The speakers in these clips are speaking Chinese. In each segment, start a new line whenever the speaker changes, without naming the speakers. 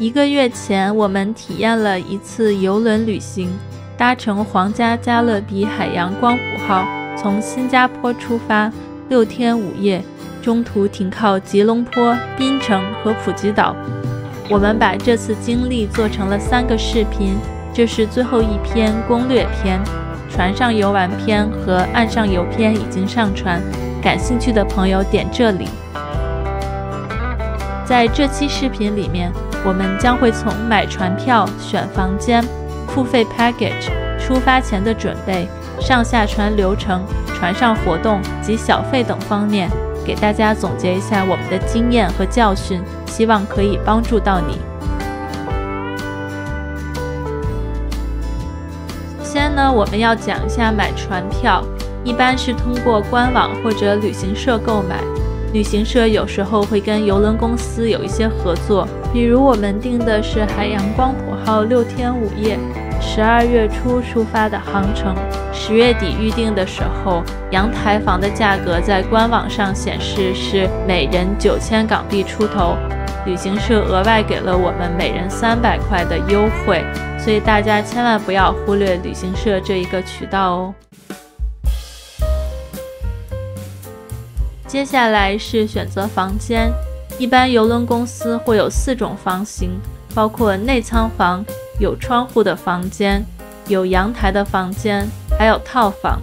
1个月前，我们体验了一次邮轮旅行，搭乘皇家加勒比海洋光谱号，从新加坡出发，6天5夜，中途停靠吉隆坡、槟城和普吉岛。我们把这次经历做成了3个视频，这是最后一篇攻略篇，船上游玩篇和岸上游篇已经上传，感兴趣的朋友点这里。在这期视频里面，我们将会从买船票、选房间、付费 package、出发前的准备、上下船流程、船上活动及小费等方面，给大家总结一下我们的经验和教训，希望可以帮助到你。先呢，我们要讲一下买船票，一般是通过官网或者旅行社购买。旅行社有时候会跟邮轮公司有一些合作，比如我们订的是海洋光谱号6天5夜，12月初出发的航程，10月底预定的时候，阳台房的价格在官网上显示是每人9000港币出头，旅行社额外给了我们每人300块的优惠，所以大家千万不要忽略旅行社这一个渠道哦。接下来是选择房间，一般邮轮公司会有4种房型，包括内舱房、有窗户的房间、有阳台的房间，还有套房，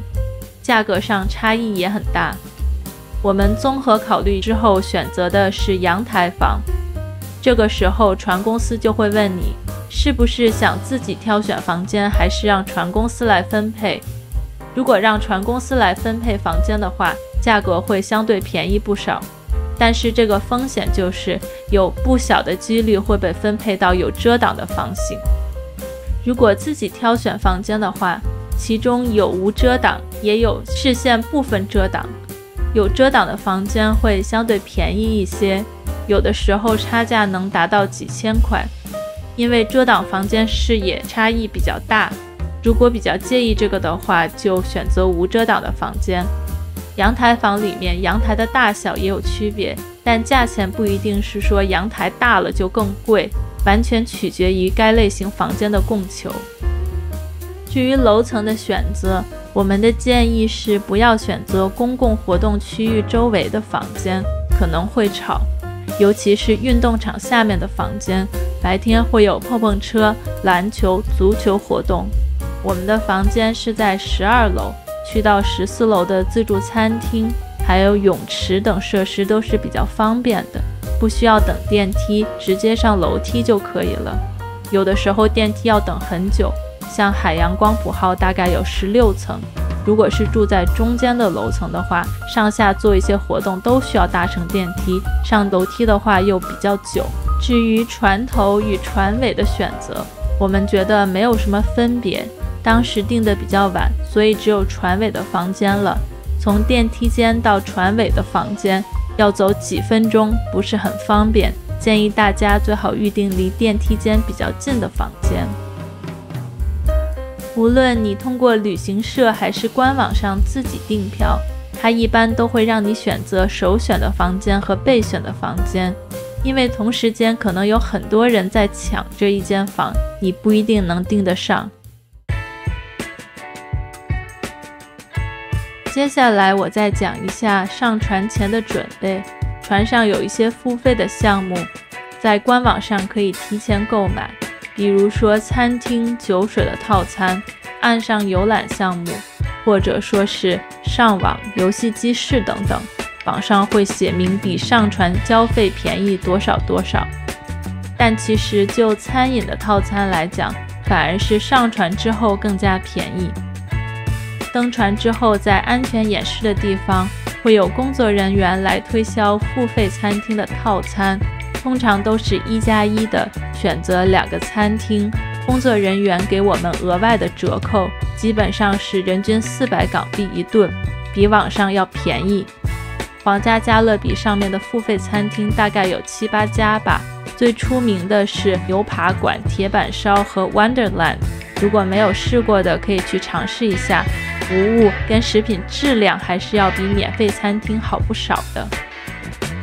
价格上差异也很大。我们综合考虑之后选择的是阳台房，这个时候船公司就会问你，是不是想自己挑选房间，还是让船公司来分配。如果让船公司来分配房间的话，价格会相对便宜不少，但是这个风险就是有不小的几率会被分配到有遮挡的房型。如果自己挑选房间的话，其中有无遮挡，也有视线部分遮挡。有遮挡的房间会相对便宜一些，有的时候差价能达到几千块，因为遮挡房间视野差异比较大。如果比较介意这个的话，就选择无遮挡的房间。阳台房里面，阳台的大小也有区别，但价钱不一定是说阳台大了就更贵，完全取决于该类型房间的供求。至于楼层的选择，我们的建议是不要选择公共活动区域周围的房间，可能会吵，尤其是运动场下面的房间，白天会有碰碰车、篮球、足球活动。我们的房间是在12楼，去到14楼的自助餐厅还有泳池等设施都是比较方便的，不需要等电梯，直接上楼梯就可以了。有的时候电梯要等很久，像海洋光谱号大概有16层，如果是住在中间的楼层的话，上下做一些活动都需要搭乘电梯，上楼梯的话又比较久。至于船头与船尾的选择，我们觉得没有什么分别，当时订的比较晚，所以只有船尾的房间了。从电梯间到船尾的房间要走几分钟，不是很方便，建议大家最好预定离电梯间比较近的房间。无论你通过旅行社还是官网上自己订票，它一般都会让你选择首选的房间和备选的房间，因为同时间可能有很多人在抢这一间房，你不一定能订得上。接下来我再讲一下上船前的准备。船上有一些付费的项目，在官网上可以提前购买，比如说餐厅、酒水的套餐、岸上游览项目，或者说是上网、游戏机室等等，网上会写明比上船交费便宜多少多少。但其实就餐饮的套餐来讲，反而是上船之后更加便宜。登船之后，在安全演示的地方会有工作人员来推销付费餐厅的套餐，通常都是1+1的，选择2个餐厅，工作人员给我们额外的折扣，基本上是人均400港币一顿，比网上要便宜。皇家加勒比上面的付费餐厅大概有7、8家吧，最出名的是牛扒馆、铁板烧和 Wonderland， 如果没有试过的可以去尝试一下，服务跟食品质量还是要比免费餐厅好不少的。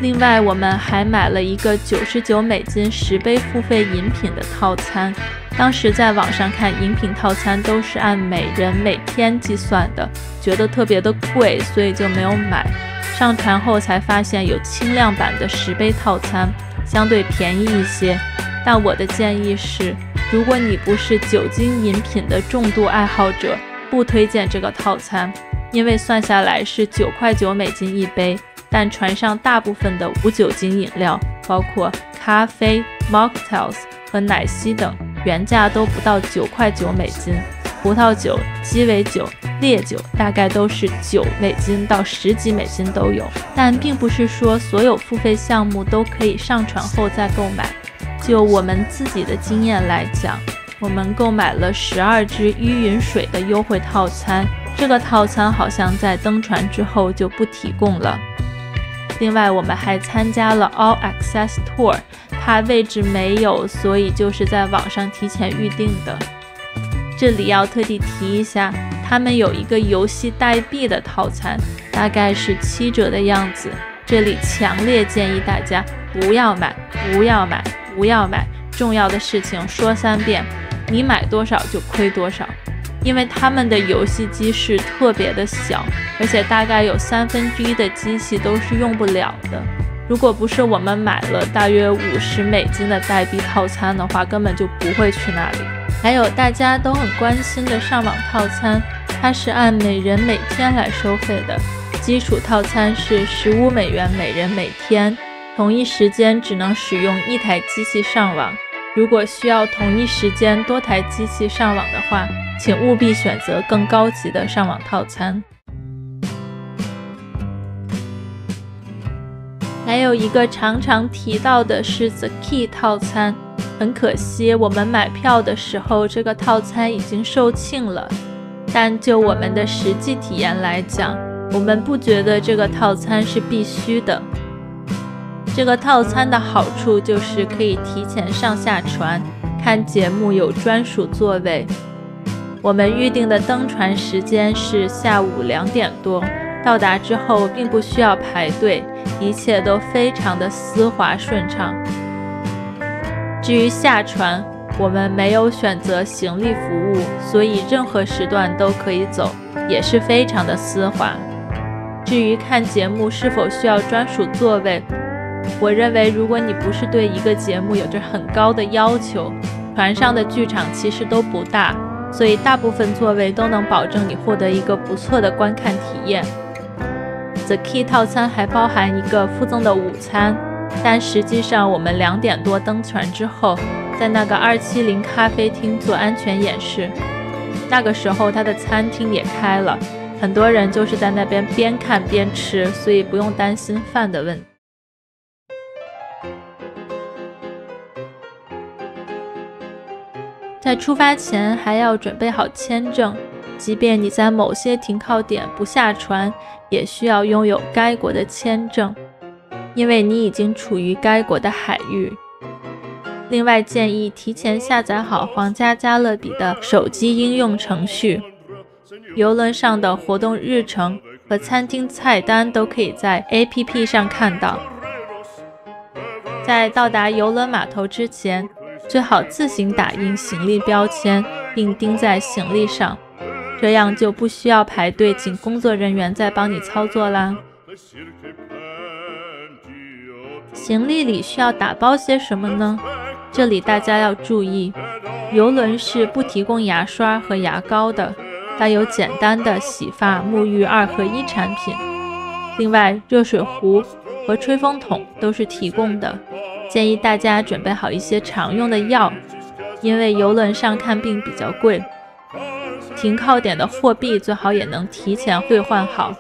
另外，我们还买了一个99美金10杯付费饮品的套餐。当时在网上看饮品套餐都是按每人每天计算的，觉得特别的贵，所以就没有买。上传后才发现有轻量版的10杯套餐，相对便宜一些。但我的建议是，如果你不是酒精饮品的重度爱好者，不推荐这个套餐，因为算下来是9.9美金一杯。但船上大部分的无酒精饮料，包括咖啡、mocktails 和奶昔等，原价都不到9.9美金。葡萄酒、鸡尾酒、烈酒大概都是9美金到10几美金都有。但并不是说所有付费项目都可以上船后再购买。就我们自己的经验来讲，我们购买了12支依云水的优惠套餐，这个套餐好像在登船之后就不提供了。另外，我们还参加了 All Access Tour， 怕位置没有，所以就是在网上提前预定的。这里要特地提一下，他们有一个游戏代币的套餐，大概是7折的样子。这里强烈建议大家不要买，不要买，不要买。重要的事情说3遍，你买多少就亏多少。因为他们的游戏机是特别的小，而且大概有1/3的机器都是用不了的。如果不是我们买了大约50美金的代币套餐的话，根本就不会去那里。还有大家都很关心的上网套餐，它是按每人每天来收费的。基础套餐是15美元每人每天，同一时间只能使用1台机器上网。如果需要同一时间多台机器上网的话，请务必选择更高级的上网套餐。还有一个常常提到的是 The Key 套餐，很可惜我们买票的时候这个套餐已经售罄了，但就我们的实际体验来讲，我们不觉得这个套餐是必须的。这个套餐的好处就是可以提前上下船，看节目有专属座位。我们预定的登船时间是下午2点多，到达之后并不需要排队，一切都非常的丝滑顺畅。至于下船，我们没有选择行李服务，所以任何时段都可以走，也是非常的丝滑。至于看节目是否需要专属座位，我认为如果你不是对一个节目有着很高的要求，船上的剧场其实都不大，所以大部分座位都能保证你获得一个不错的观看体验。The Key 套餐还包含一个附赠的午餐，但实际上我们2点多登船之后，在那个270咖啡厅做安全演示。那个时候它的餐厅也开了，很多人就是在那边边看边吃，所以不用担心饭的问题。在出发前还要准备好签证，即便你在某些停靠点不下船，也需要拥有该国的签证，因为你已经处于该国的海域。另外建议提前下载好皇家加勒比的手机应用程序，邮轮上的活动日程和餐厅菜单都可以在 APP 上看到。在到达邮轮码头之前，最好自行打印行李标签并钉在行李上，这样就不需要排队，请工作人员再帮你操作啦。行李里需要打包些什么呢？这里大家要注意，邮轮是不提供牙刷和牙膏的，带有简单的洗发、沐浴2合1产品。另外，热水壶和吹风筒都是提供的。建议大家准备好一些常用的药，因为邮轮上看病比较贵。停靠点的货币最好也能提前兑换好，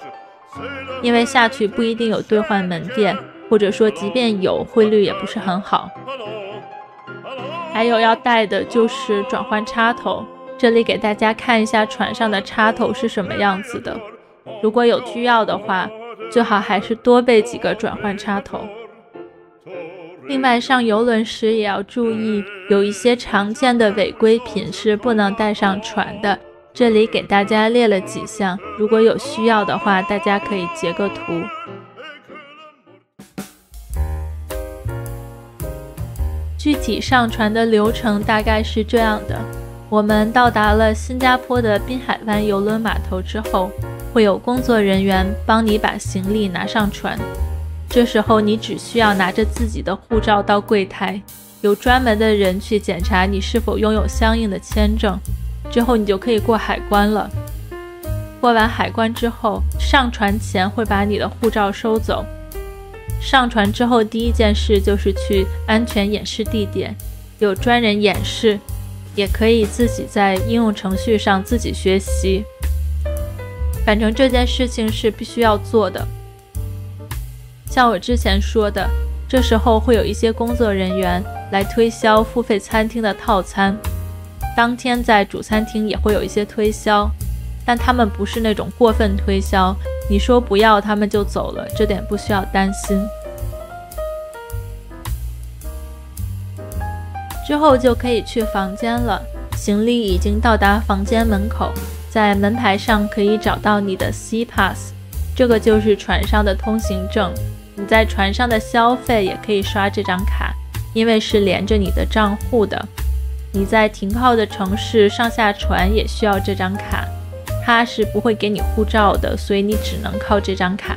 因为下去不一定有兑换门店，或者说即便有，汇率也不是很好。还有要带的就是转换插头，这里给大家看一下船上的插头是什么样子的。如果有需要的话，最好还是多备几个转换插头。另外上邮轮时也要注意，有一些常见的违规品是不能带上船的，这里给大家列了几项，如果有需要的话，大家可以截个图。具体上船的流程大概是这样的：我们到达了新加坡的滨海湾邮轮码头之后，会有工作人员帮你把行李拿上船。这时候你只需要拿着自己的护照到柜台，有专门的人去检查你是否拥有相应的签证，之后你就可以过海关了。过完海关之后，上船前会把你的护照收走。上船之后第一件事就是去安全演示地点，有专人演示，也可以自己在应用程序上自己学习。反正这件事情是必须要做的。像我之前说的，这时候会有一些工作人员来推销付费餐厅的套餐，当天在主餐厅也会有一些推销，但他们不是那种过分推销，你说不要他们就走了，这点不需要担心。之后就可以去房间了，行李已经到达房间门口，在门牌上可以找到你的 Sea Pass， 这个就是船上的通行证。你在船上的消费也可以刷这张卡，因为是连着你的账户的。你在停靠的城市上下船也需要这张卡，它是不会给你护照的，所以你只能靠这张卡。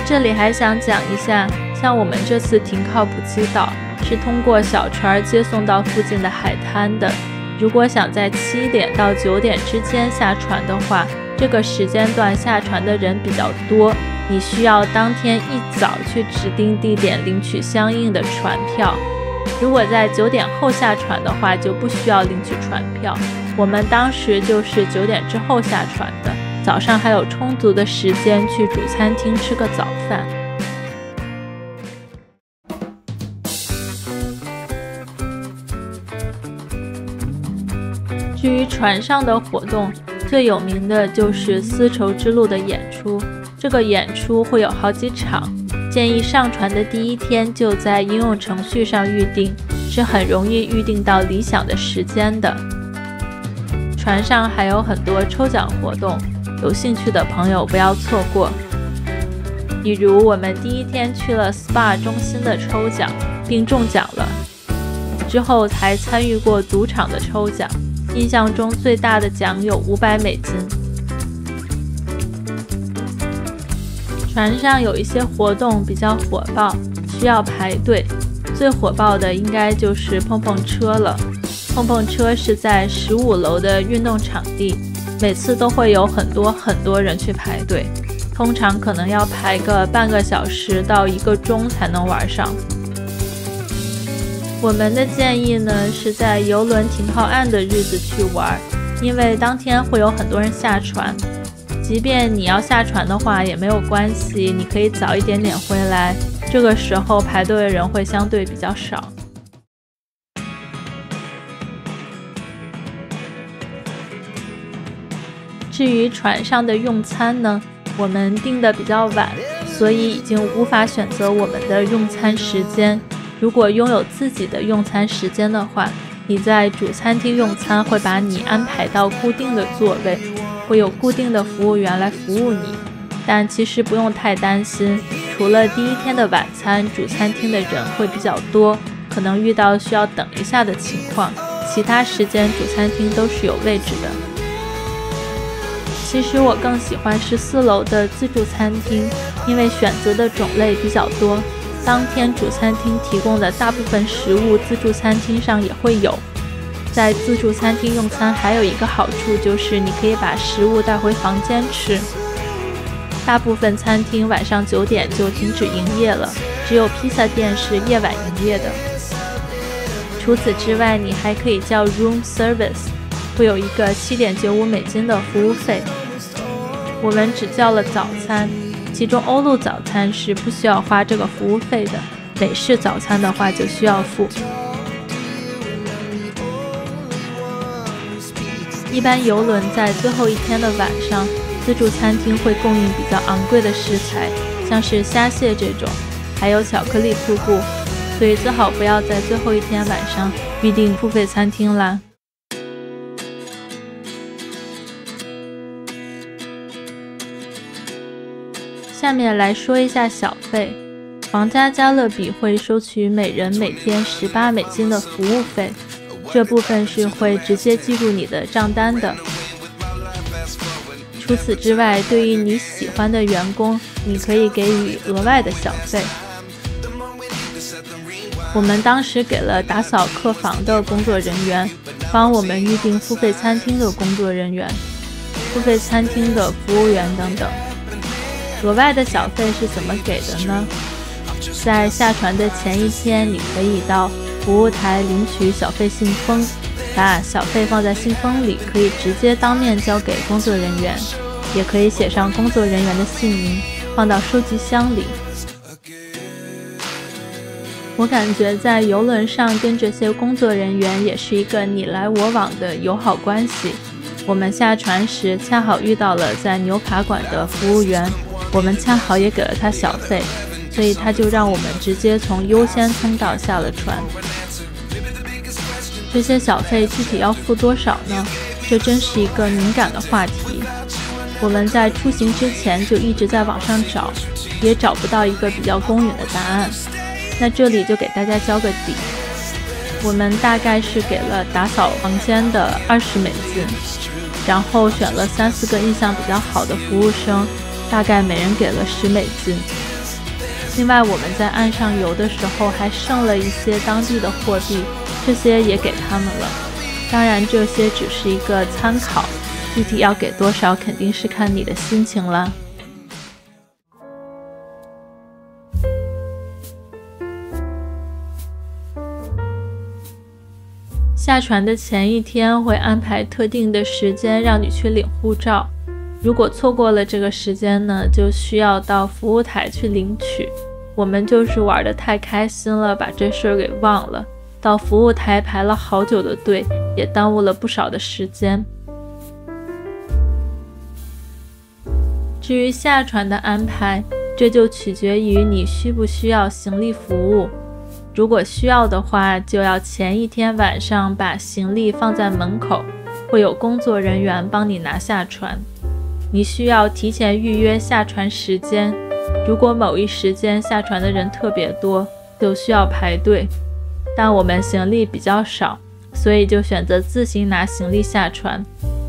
这里还想讲一下，像我们这次停靠普吉岛是通过小船接送到附近的海滩的。如果想在7点到9点之间下船的话，这个时间段下船的人比较多，你需要当天一早去指定地点领取相应的船票。如果在9点后下船的话，就不需要领取船票。我们当时就是9点之后下船的，早上还有充足的时间去主餐厅吃个早饭。至于船上的活动，最有名的就是丝绸之路的演出。这个演出会有好几场，建议上船的第一天就在应用程序上预定，是很容易预定到理想的时间的。船上还有很多抽奖活动，有兴趣的朋友不要错过。比如我们第一天去了 SPA 中心的抽奖，并中奖了，之后还参与过赌场的抽奖，印象中最大的奖有500美金。船上有一些活动比较火爆，需要排队。最火爆的应该就是碰碰车了。碰碰车是在15楼的运动场地，每次都会有很多人去排队，通常可能要排个半个小时到1个钟才能玩上。我们的建议呢是在邮轮停靠岸的日子去玩，因为当天会有很多人下船。即便你要下船的话也没有关系，你可以早一点点回来，这个时候排队的人会相对比较少。至于船上的用餐呢，我们订的比较晚，所以已经无法选择我们的用餐时间。如果拥有自己的用餐时间的话，你在主餐厅用餐会把你安排到固定的座位，会有固定的服务员来服务你。但其实不用太担心，除了第一天的晚餐，主餐厅的人会比较多，可能遇到需要等一下的情况，其他时间主餐厅都是有位置的。其实我更喜欢14楼的自助餐厅，因为选择的种类比较多。当天主餐厅提供的大部分食物，自助餐厅上也会有。在自助餐厅用餐还有一个好处，就是你可以把食物带回房间吃。大部分餐厅晚上9点就停止营业了，只有披萨店是夜晚营业的。除此之外，你还可以叫 room service， 会有一个7.95美金的服务费。我们只叫了早餐，其中欧陆早餐是不需要花这个服务费的，美式早餐的话就需要付。一般邮轮在最后一天的晚上，自助餐厅会供应比较昂贵的食材，像是虾蟹这种，还有巧克力瀑布，所以最好不要在最后一天晚上预订付费餐厅啦。下面来说一下小费。皇家加勒比会收取每人每天18美金的服务费，这部分是会直接记入你的账单的。除此之外，对于你喜欢的员工，你可以给予额外的小费。我们当时给了打扫客房的工作人员，帮我们预订付费餐厅的工作人员，付费餐厅的服务员等等。额外的小费是怎么给的呢？在下船的前一天，你可以到服务台领取小费信封，把小费放在信封里，可以直接当面交给工作人员，也可以写上工作人员的姓名，放到收集箱里。我感觉在邮轮上跟这些工作人员也是一个你来我往的友好关系。我们下船时恰好遇到了在纽卡馆的服务员，我们恰好也给了他小费，所以他就让我们直接从优先通道下了船。这些小费具体要付多少呢？这真是一个敏感的话题。我们在出行之前就一直在网上找，也找不到一个比较公允的答案。那这里就给大家交个底，我们大概是给了打扫房间的20美金，然后选了3-4个印象比较好的服务生，大概每人给了10美金。另外我们在岸上游的时候还剩了一些当地的货币，这些也给他们了。当然这些只是一个参考，具体要给多少肯定是看你的心情了。下船的前一天会安排特定的时间让你去领护照，如果错过了这个时间呢，就需要到服务台去领取。我们就是玩得太开心了，把这事儿给忘了，到服务台排了好久的队，也耽误了不少的时间。至于下船的安排，这就取决于你需不需要行李服务。如果需要的话，就要前一天晚上把行李放在门口，会有工作人员帮你拿下船。你需要提前预约下船时间，如果某一时间下船的人特别多，就需要排队。但我们行李比较少，所以就选择自行拿行李下船，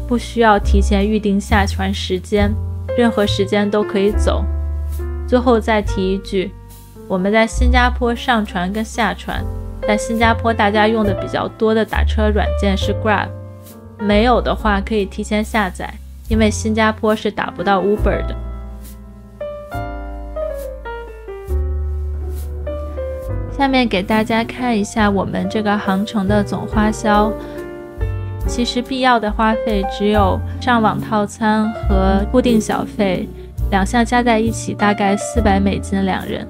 不需要提前预定下船时间，任何时间都可以走。最后再提一句，我们在新加坡上船跟下船，在新加坡大家用的比较多的打车软件是 Grab， 没有的话可以提前下载，因为新加坡是打不到 Uber 的。下面给大家看一下我们这个航程的总花销。其实必要的花费只有上网套餐和固定小费，两项加在一起大概400美金2人。